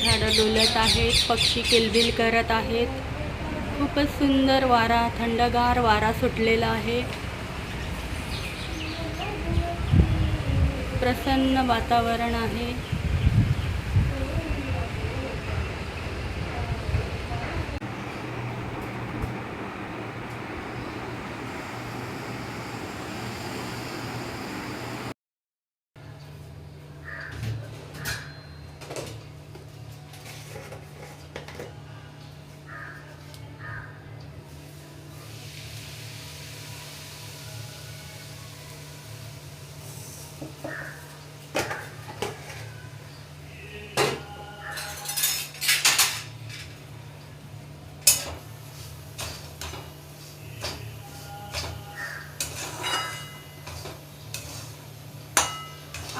झाडं डुलत आहेत, पक्षी किलबिल करत आहेत. खूपच सुंदर वारा, थंडगार वारा सुटलेला आहे. प्रसन्न वातावरण आहे.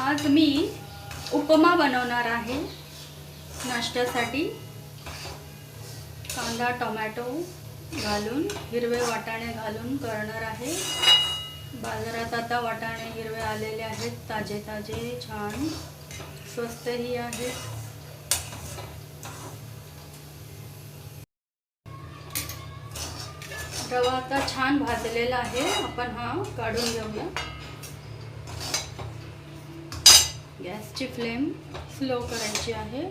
आज मी उपमा बनवणार आहे नाश्त्यासाठी. कांदा टोमॅटो घालून, हिरवे वाटाणे घालून करणार आहे. बाजारात आता वाटाणे हिरवे आलेले आहेत, ताजे ताजे, छान, स्वस्तही आहेत. रवा आता छान भाजलेला आहे. आपण हा काढून घेऊया. गॅसची फ्लेम स्लो करायची आहे.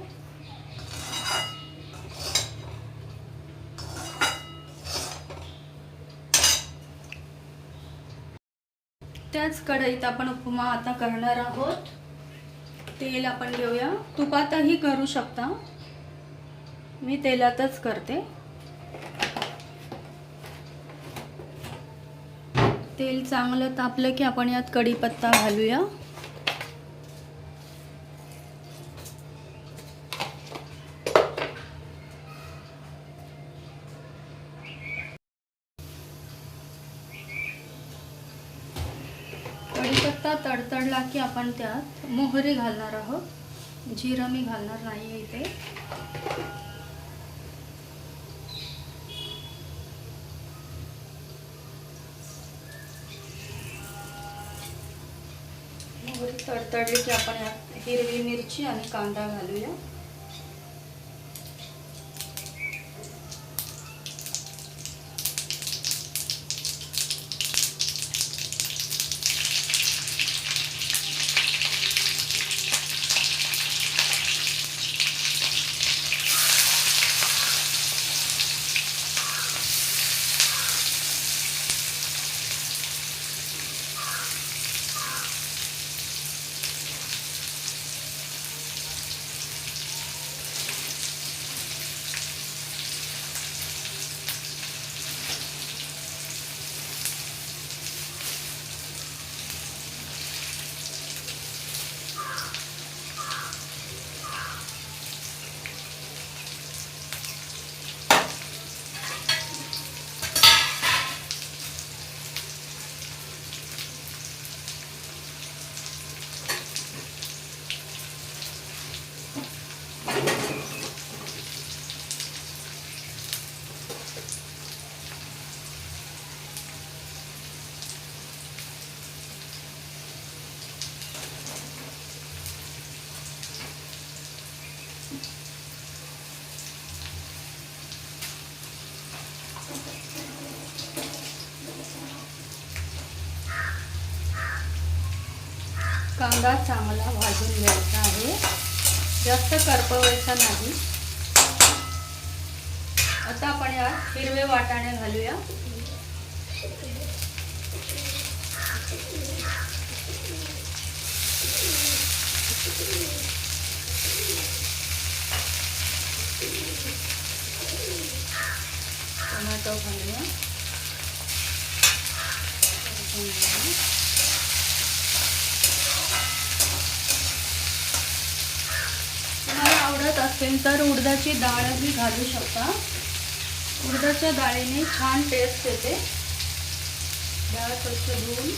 त्याच कढईत आपण उपमा आता करणार आहोत. तेल आपण घेऊया. तुपातही करू शकता, मी तेलातच करते. तेल चांगलं तापलं की आपण यात कढीपत्ता घालूया. कढीपत्ता तडतडला की आपण त्यात मोहरी घालणार आहोत. जिरं मी घालणार नाही इथे. मोहरी तडतडली की आपण यात हिरवी मिरची आणि कांदा घालूया. कांदा चांगला भाजून घ्यायचा आहे, जास्त करपवायचा नाही. आता आपण यात हिरवे वाटाणे घालूया. टोमॅटो घालूया. तुम्हाला आवडत असेल तर उडदाची डाळही घालू शकता. उडदाच्या डाळीने छान टेस्ट येते. डाळ स्वच्छ धुवून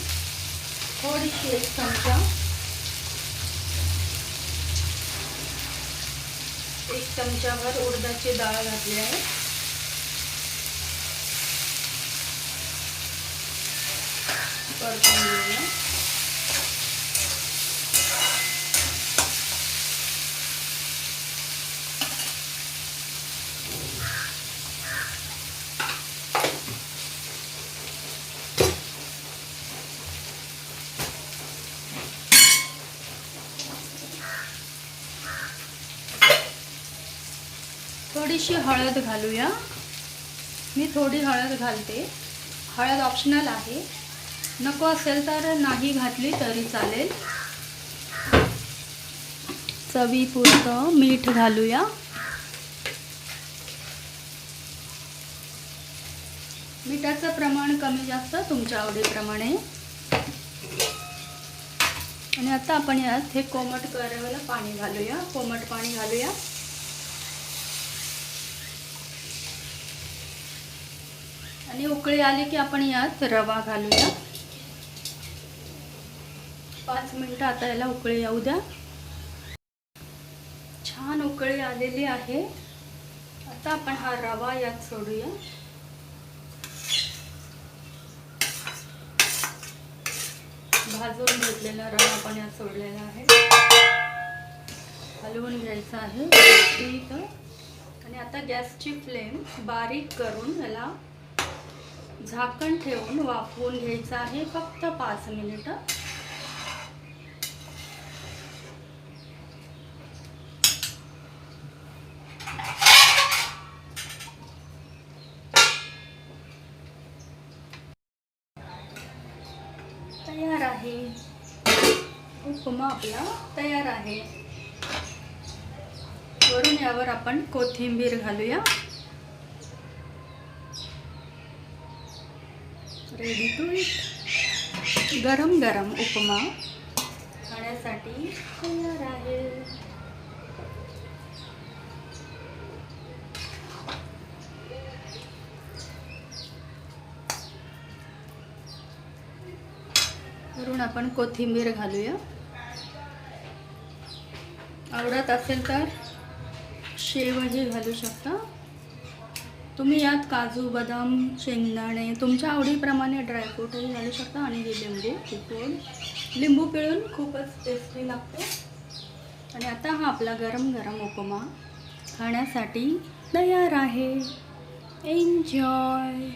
थोडीशी 1 चमचा, 1 चमचाभर उडदाची डाळ घातली आहे. परतून घेऊया. थोडीशी हळद घालूया. मी थोडी हळद घालते. हळद ऑप्शनल आहे, नको असेल तर नाही घातली तरी चालेल. चवीपुरतं मीठ घालूया. मिठाचं प्रमाण कमी जास्त तुमच्या आवडीप्रमाणे. आणि आता आपण यात हे कोमट करायला पाणी घालूया. कोमट पाणी घालूया. आणि उकळी आली की आपण यात रवा घालूया. 5 मिनिटं आता याला उकळी येऊ द्या. छान उकळी आलेली आहे. आता आपण हा रवा यात सोडूया. भाजून घेतलेला रवा आपण यात सोडलेला आहे. हलवून घ्यायचा आहे व्यवस्थित. आणि आता गॅसची फ्लेम बारीक करून याला झाकण ठेवून वाफवून घ्यायचं आहे फक्त 5 मिनिटं. तयार आहे. उपमा आपला तयार आहे. वरून यावर आपण कोथिंबीर घालूया. Ready to eat. गरम गरम उपमा खाण्यासाठी तयार आहे. वरून आपण कोथिंबीर घालूया. आवडत असेल तर शेवही घालू शकता तुम्ही. यात काजू, बदाम, शेंगदाणे तुमच्या आवडीप्रमाणे ड्रायफ्रूटही घालू शकता. आणि हे लिंबू पिळून खूपच टेस्टी लागते. आणि आता हा आपला गरम गरम उपमा खाण्यासाठी तयार आहे. एन्जॉय.